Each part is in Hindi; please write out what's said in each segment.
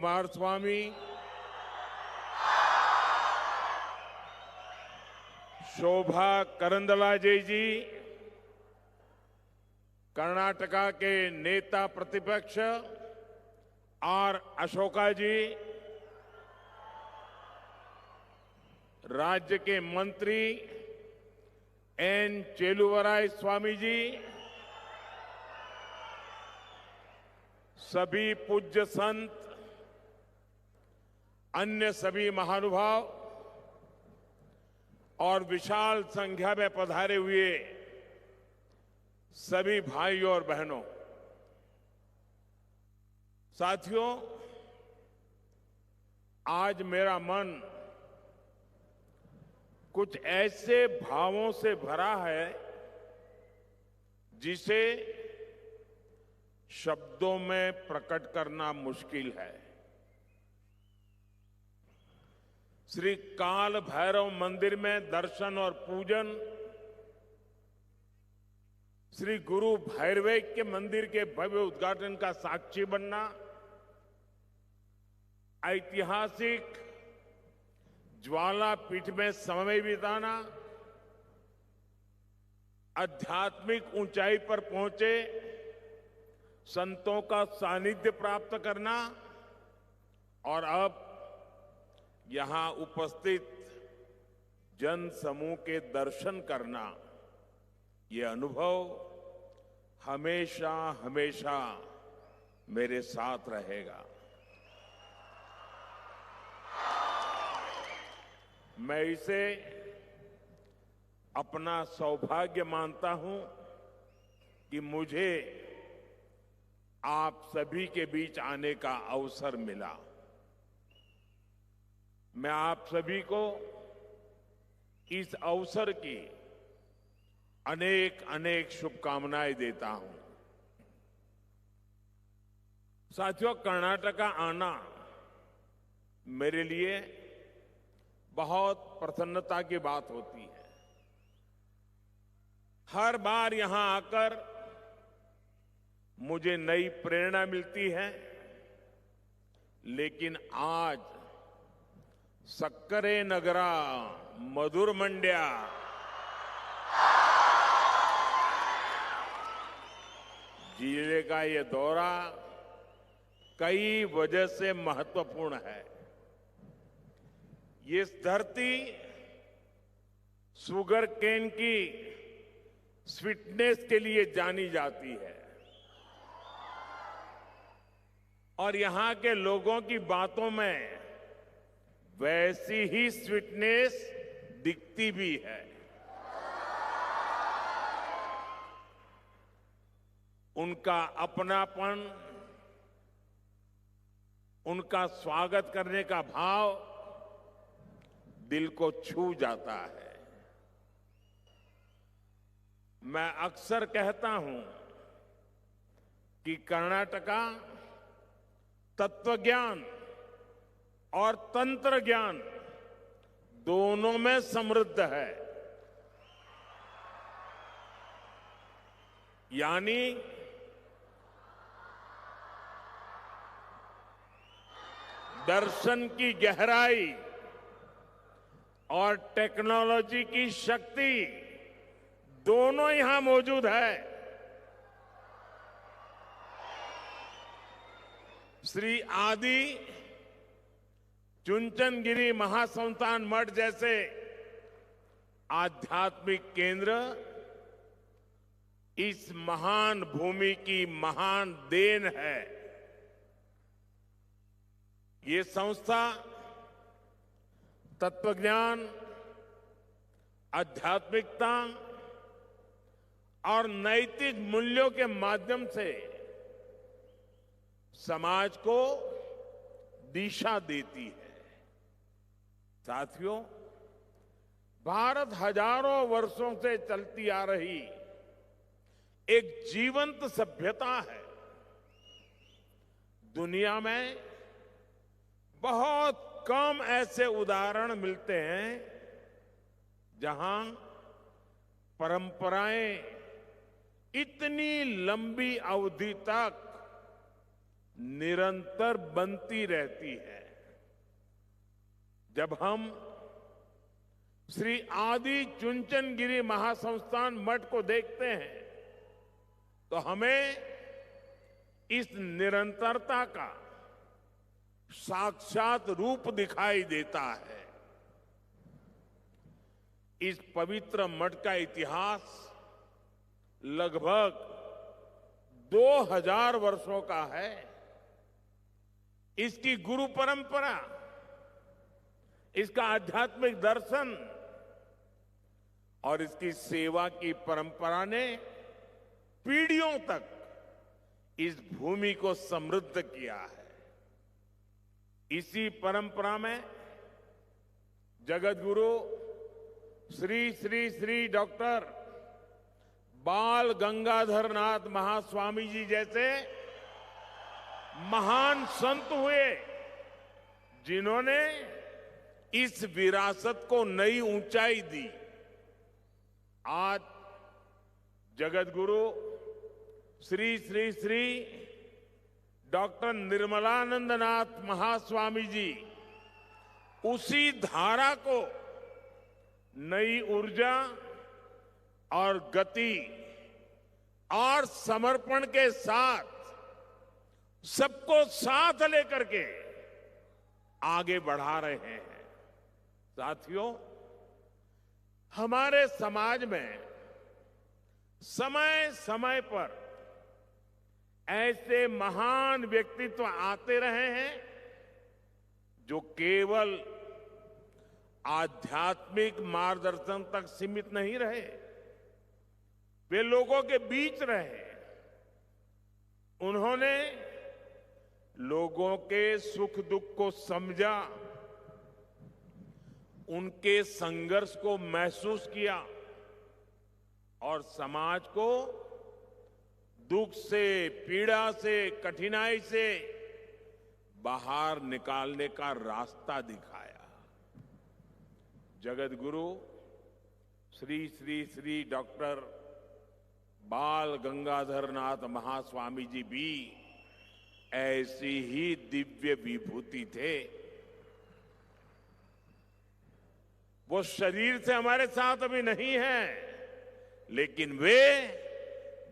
कुमारस्वामी, शोभा करंदलाजे जी, कर्नाटका के नेता प्रतिपक्ष आर अशोका जी, राज्य के मंत्री एन चेलुवराय स्वामी जी, सभी पूज्य संत, अन्य सभी महानुभाव और विशाल संख्या में पधारे हुए सभी भाइयों और बहनों, साथियों, आज मेरा मन कुछ ऐसे भावों से भरा है जिसे शब्दों में प्रकट करना मुश्किल है। श्री काल भैरव मंदिर में दर्शन और पूजन, श्री गुरु भैरवैक्य मंदिर के भव्य उद्घाटन का साक्षी बनना, ऐतिहासिक ज्वाला पीठ में समय बिताना, आध्यात्मिक ऊंचाई पर पहुंचे संतों का सानिध्य प्राप्त करना और अब यहां उपस्थित जन समूह के दर्शन करना, ये अनुभव हमेशा हमेशा मेरे साथ रहेगा। मैं इसे अपना सौभाग्य मानता हूं कि मुझे आप सभी के बीच आने का अवसर मिला। मैं आप सभी को इस अवसर की अनेक अनेक शुभकामनाएं देता हूं। साथियों, कर्नाटका आना मेरे लिए बहुत प्रसन्नता की बात होती है। हर बार यहां आकर मुझे नई प्रेरणा मिलती है, लेकिन आज सक्करे नगरा मधुर मंड्या जिले का ये दौरा कई वजह से महत्वपूर्ण है। ये धरती शुगर केन की स्वीटनेस के लिए जानी जाती है और यहां के लोगों की बातों में वैसी ही स्वीटनेस दिखती भी है। उनका अपनापन, उनका स्वागत करने का भाव दिल को छू जाता है। मैं अक्सर कहता हूं कि कर्नाटका तत्वज्ञान और तंत्र ज्ञान दोनों में समृद्ध है। यानी दर्शन की गहराई और टेक्नोलॉजी की शक्ति दोनों यहां मौजूद है। श्री आदि चुनचनगिरी महासंस्थान मठ जैसे आध्यात्मिक केंद्र इस महान भूमि की महान देन है। ये संस्था तत्वज्ञान, आध्यात्मिकता और नैतिक मूल्यों के माध्यम से समाज को दिशा देती है। साथियों, भारत हजारों वर्षों से चलती आ रही एक जीवंत सभ्यता है। दुनिया में बहुत कम ऐसे उदाहरण मिलते हैं जहां परंपराएं इतनी लंबी अवधि तक निरंतर बनती रहती है। जब हम श्री आदि चुनचन गिरी महासंस्थान मठ को देखते हैं तो हमें इस निरंतरता का साक्षात रूप दिखाई देता है। इस पवित्र मठ का इतिहास लगभग 2000 वर्षों का है। इसकी गुरु परंपरा, इसका आध्यात्मिक दर्शन और इसकी सेवा की परंपरा ने पीढ़ियों तक इस भूमि को समृद्ध किया है। इसी परंपरा में जगत गुरु श्री श्री श्री डॉक्टर बाल गंगाधर नाथ महास्वामी जी जैसे महान संत हुए, जिन्होंने इस विरासत को नई ऊंचाई दी। आज जगत गुरु श्री श्री श्री डॉक्टर निर्मलानंद नाथ महास्वामी जी उसी धारा को नई ऊर्जा और गति और समर्पण के साथ सबको साथ लेकर के आगे बढ़ा रहे हैं। साथियों, हमारे समाज में समय समय पर ऐसे महान व्यक्तित्व आते रहे हैं जो केवल आध्यात्मिक मार्गदर्शन तक सीमित नहीं रहे, वे लोगों के बीच रहे। उन्होंने लोगों के सुख दुख को समझा, उनके संघर्ष को महसूस किया और समाज को दुख से, पीड़ा से, कठिनाई से बाहर निकालने का रास्ता दिखाया। जगत गुरु श्री श्री श्री डॉक्टर बाल गंगाधर नाथ महास्वामी जी भी ऐसी ही दिव्य विभूति थे। वो शरीर से हमारे साथ अभी नहीं है, लेकिन वे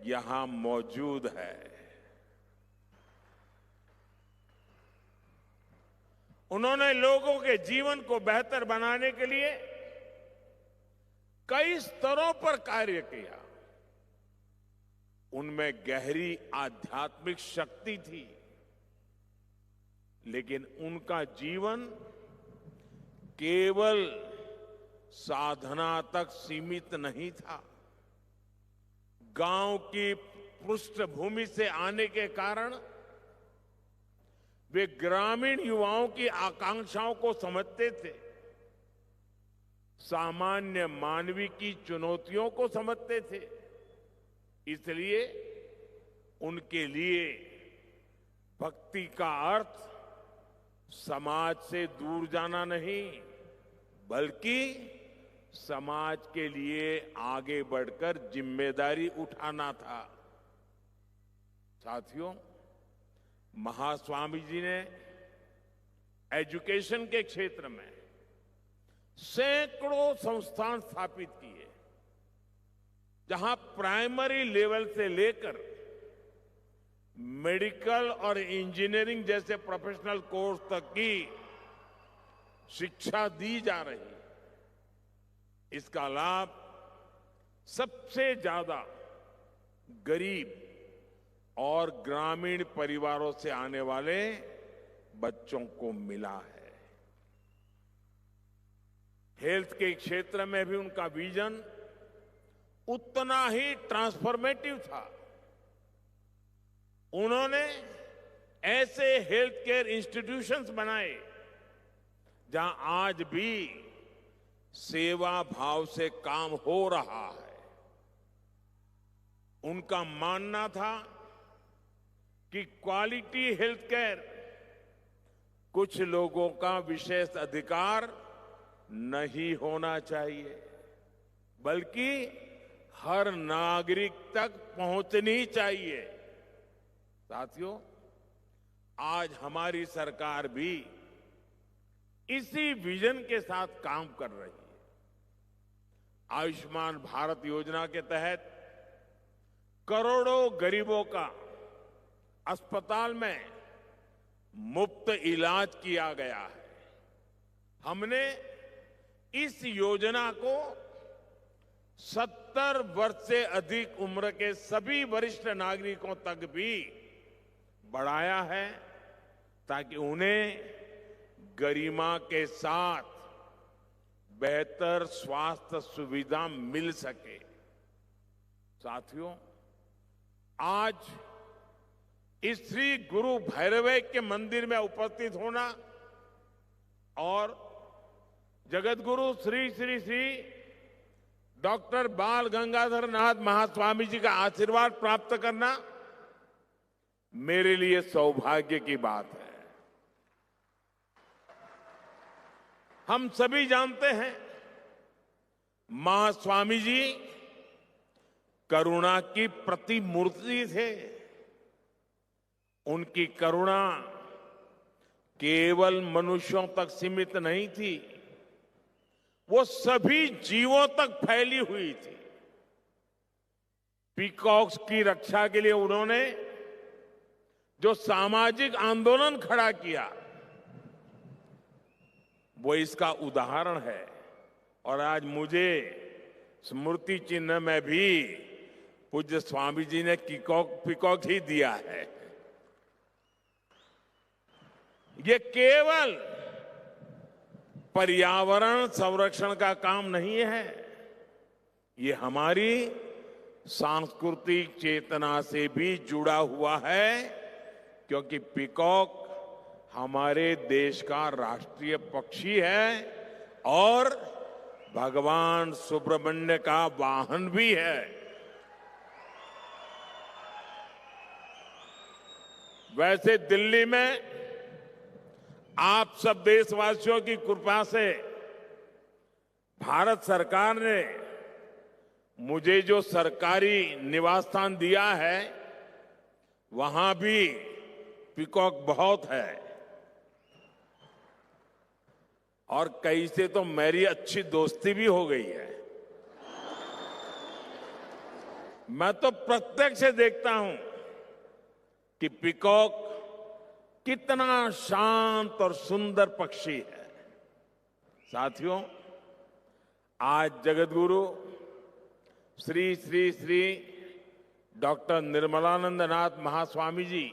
यहां मौजूद है। उन्होंने लोगों के जीवन को बेहतर बनाने के लिए कई स्तरों पर कार्य किया। उनमें गहरी आध्यात्मिक शक्ति थी, लेकिन उनका जीवन केवल साधना तक सीमित नहीं था। गांव की पृष्ठभूमि से आने के कारण वे ग्रामीण युवाओं की आकांक्षाओं को समझते थे, सामान्य मानवीय की चुनौतियों को समझते थे। इसलिए उनके लिए भक्ति का अर्थ समाज से दूर जाना नहीं, बल्कि समाज के लिए आगे बढ़कर जिम्मेदारी उठाना था। साथियों, महास्वामी जी ने एजुकेशन के क्षेत्र में सैकड़ों संस्थान स्थापित किए, जहां प्राइमरी लेवल से लेकर मेडिकल और इंजीनियरिंग जैसे प्रोफेशनल कोर्स तक की शिक्षा दी जा रही। इसका लाभ सबसे ज्यादा गरीब और ग्रामीण परिवारों से आने वाले बच्चों को मिला है। हेल्थ के क्षेत्र में भी उनका विजन उतना ही ट्रांसफॉर्मेटिव था। उन्होंने ऐसे हेल्थ केयर इंस्टीट्यूशंस बनाए जहां आज भी सेवा भाव से काम हो रहा है। उनका मानना था कि क्वालिटी हेल्थ केयर कुछ लोगों का विशेष अधिकार नहीं होना चाहिए, बल्कि हर नागरिक तक पहुंचनी चाहिए। साथियों, आज हमारी सरकार भी इसी विजन के साथ काम कर रही है। आयुष्मान भारत योजना के तहत करोड़ों गरीबों का अस्पताल में मुफ्त इलाज किया गया है। हमने इस योजना को 70 वर्ष से अधिक उम्र के सभी वरिष्ठ नागरिकों तक भी बढ़ाया है, ताकि उन्हें गरिमा के साथ बेहतर स्वास्थ्य सुविधा मिल सके। साथियों, आज इस श्री गुरु भैरवैक्य के मंदिर में उपस्थित होना और जगत गुरु श्री श्री श्री डॉक्टर बाल गंगाधर नाथ महास्वामी जी का आशीर्वाद प्राप्त करना मेरे लिए सौभाग्य की बात है। हम सभी जानते हैं, महास्वामी जी करुणा की प्रतिमूर्ति थे। उनकी करुणा केवल मनुष्यों तक सीमित नहीं थी, वो सभी जीवों तक फैली हुई थी। पीकॉक्स की रक्षा के लिए उन्होंने जो सामाजिक आंदोलन खड़ा किया, वो इसका उदाहरण है। और आज मुझे स्मृति चिन्ह में भी पूज्य स्वामी जी ने पीकॉक ही दिया है। ये केवल पर्यावरण संरक्षण का काम नहीं है, ये हमारी सांस्कृतिक चेतना से भी जुड़ा हुआ है, क्योंकि पीकॉक हमारे देश का राष्ट्रीय पक्षी है और भगवान सुब्रमण्य का वाहन भी है। वैसे दिल्ली में आप सब देशवासियों की कृपा से भारत सरकार ने मुझे जो सरकारी निवास स्थान दिया है, वहां भी पीकॉक बहुत है। और कई से तो मेरी अच्छी दोस्ती भी हो गई है। मैं तो प्रत्यक्ष से देखता हूं कि पीकॉक कितना शांत और सुंदर पक्षी है। साथियों, आज जगतगुरु श्री श्री श्री डॉक्टर निर्मलानंद नाथ महास्वामी जी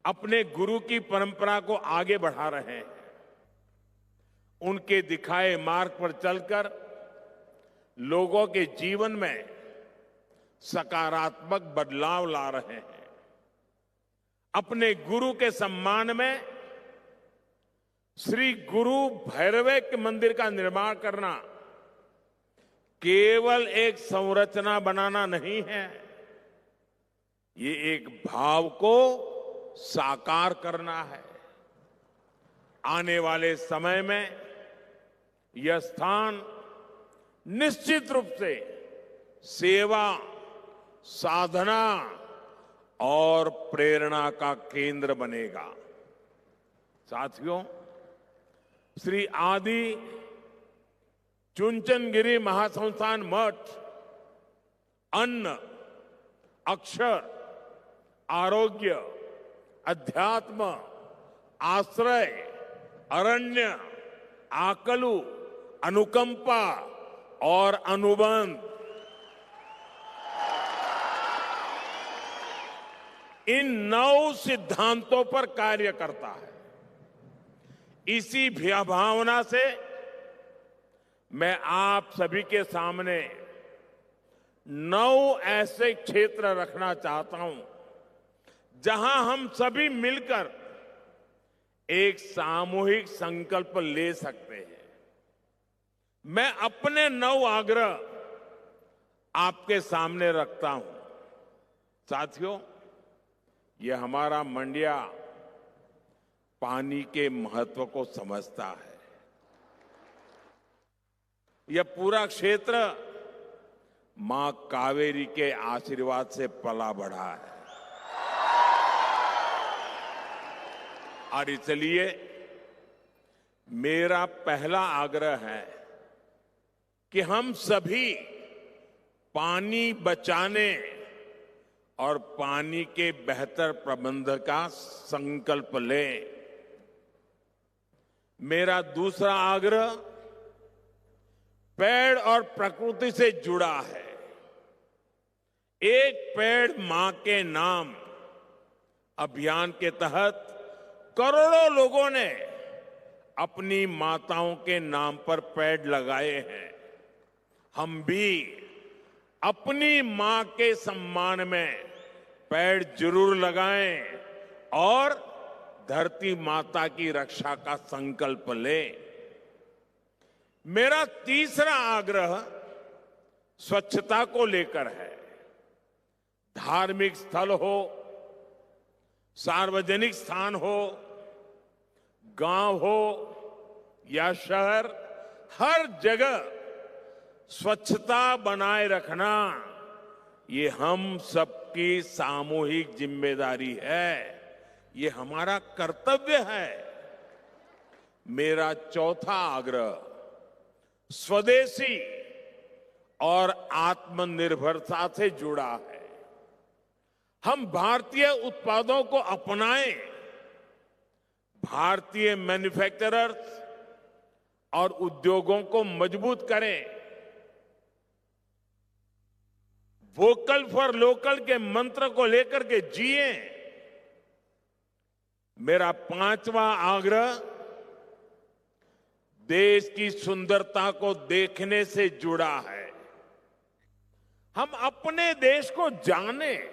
अपने गुरु की परंपरा को आगे बढ़ा रहे हैं। उनके दिखाए मार्ग पर चलकर लोगों के जीवन में सकारात्मक बदलाव ला रहे हैं। अपने गुरु के सम्मान में श्री गुरु भैरवैक्य मंदिर का निर्माण करना केवल एक संरचना बनाना नहीं है, ये एक भाव को साकार करना है। आने वाले समय में यह स्थान निश्चित रूप से सेवा, साधना और प्रेरणा का केंद्र बनेगा। साथियों, श्री आदि चुनचनगिरी महासंस्थान मठ अन्न, अक्षर, आरोग्य, अध्यात्म, आश्रय, अरण्य, आकलु, अनुकंपा और अनुबंध, इन 9 सिद्धांतों पर कार्य करता है। इसी भावना से मैं आप सभी के सामने 9 ऐसे क्षेत्र रखना चाहता हूं जहां हम सभी मिलकर एक सामूहिक संकल्प ले सकते हैं। मैं अपने 9 आग्रह आपके सामने रखता हूं। साथियों, यह हमारा मंडिया पानी के महत्व को समझता है। यह पूरा क्षेत्र मां कावेरी के आशीर्वाद से पला बढ़ा है। और इसलिए मेरा पहला आग्रह है कि हम सभी पानी बचाने और पानी के बेहतर प्रबंध का संकल्प लें। मेरा दूसरा आग्रह पेड़ और प्रकृति से जुड़ा है। एक पेड़ मां के नाम अभियान के तहत करोड़ों लोगों ने अपनी माताओं के नाम पर पेड़ लगाए हैं। हम भी अपनी मां के सम्मान में पेड़ जरूर लगाएं और धरती माता की रक्षा का संकल्प लें। मेरा तीसरा आग्रह स्वच्छता को लेकर है। धार्मिक स्थल हो, सार्वजनिक स्थान हो, गांव हो या शहर, हर जगह स्वच्छता बनाए रखना ये हम सबकी सामूहिक जिम्मेदारी है। ये हमारा कर्तव्य है। मेरा चौथा आग्रह स्वदेशी और आत्मनिर्भरता से जुड़ा है। हम भारतीय उत्पादों को अपनाएं, भारतीय मैन्युफैक्चरर्स और उद्योगों को मजबूत करें, वोकल फॉर लोकल के मंत्र को लेकर के जिए। मेरा पांचवा आग्रह देश की सुंदरता को देखने से जुड़ा है। हम अपने देश को जानें,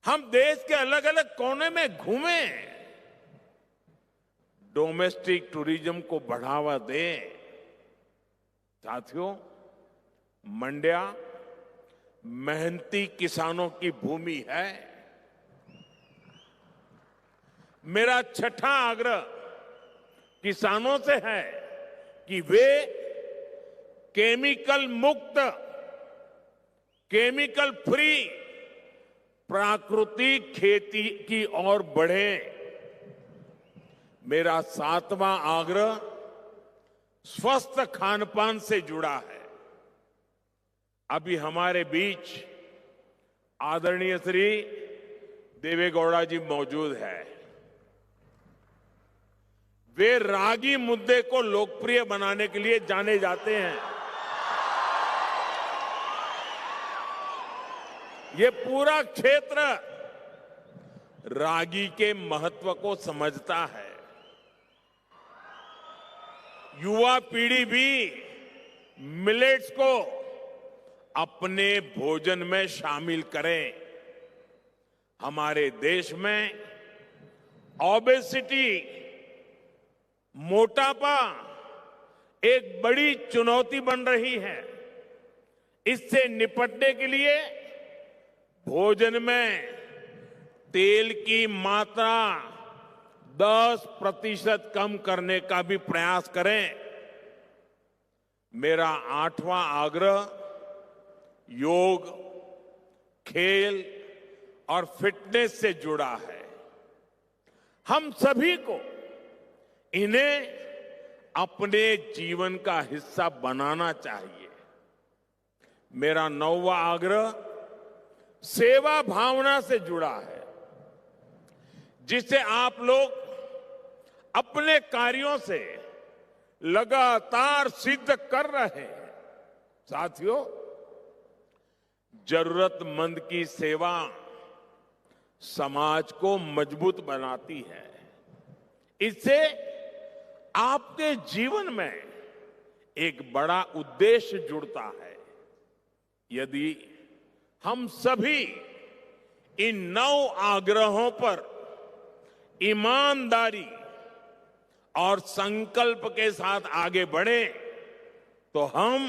हम देश के अलग अलग कोने में घूमें, डोमेस्टिक टूरिज्म को बढ़ावा दें। साथियों, मंड्या मेहनती किसानों की भूमि है। मेरा छठा आग्रह किसानों से है कि वे केमिकल मुक्त, केमिकल फ्री प्राकृतिक खेती की ओर बढ़ें। मेरा सातवां आग्रह स्वस्थ खानपान से जुड़ा है। अभी हमारे बीच आदरणीय श्री देवेगौड़ा जी मौजूद है। वे रागी मुद्दे को लोकप्रिय बनाने के लिए जाने जाते हैं। ये पूरा क्षेत्र रागी के महत्व को समझता है। युवा पीढ़ी भी मिलेट्स को अपने भोजन में शामिल करें। हमारे देश में ओबेसिटी, मोटापा एक बड़ी चुनौती बन रही है। इससे निपटने के लिए भोजन में तेल की मात्रा 10% कम करने का भी प्रयास करें। मेरा आठवां आग्रह योग, खेल और फिटनेस से जुड़ा है। हम सभी को इन्हें अपने जीवन का हिस्सा बनाना चाहिए। मेरा नौवां आग्रह सेवा भावना से जुड़ा है, जिसे आप लोग अपने कार्यों से लगातार सिद्ध कर रहे हैं। साथियों, जरूरतमंद की सेवा समाज को मजबूत बनाती है। इससे आपके जीवन में एक बड़ा उद्देश्य जुड़ता है। यदि हम सभी इन 9 आग्रहों पर ईमानदारी और संकल्प के साथ आगे बढ़े तो हम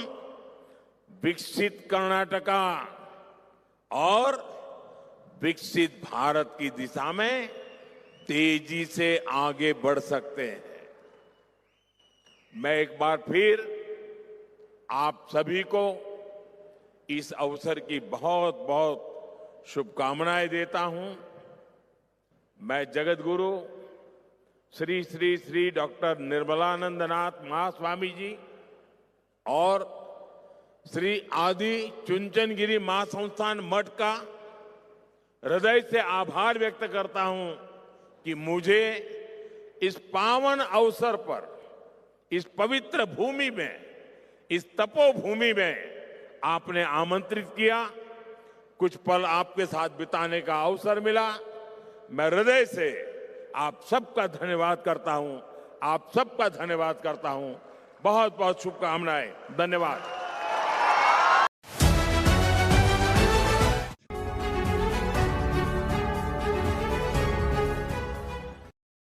विकसित कर्नाटका और विकसित भारत की दिशा में तेजी से आगे बढ़ सकते हैं। मैं एक बार फिर आप सभी को इस अवसर की बहुत बहुत शुभकामनाएं देता हूं। मैं जगत गुरु श्री श्री श्री डॉक्टर निर्मलानंदनाथ महास्वामी जी और श्री आदि चुनचनगिरी महासंस्थान मठ का हृदय से आभार व्यक्त करता हूं कि मुझे इस पावन अवसर पर, इस पवित्र भूमि में, इस तपोभूमि में आपने आमंत्रित किया, कुछ पल आपके साथ बिताने का अवसर मिला। मैं हृदय से आप सबका धन्यवाद करता हूं, आप सबका धन्यवाद करता हूं। बहुत बहुत शुभकामनाएं। धन्यवाद।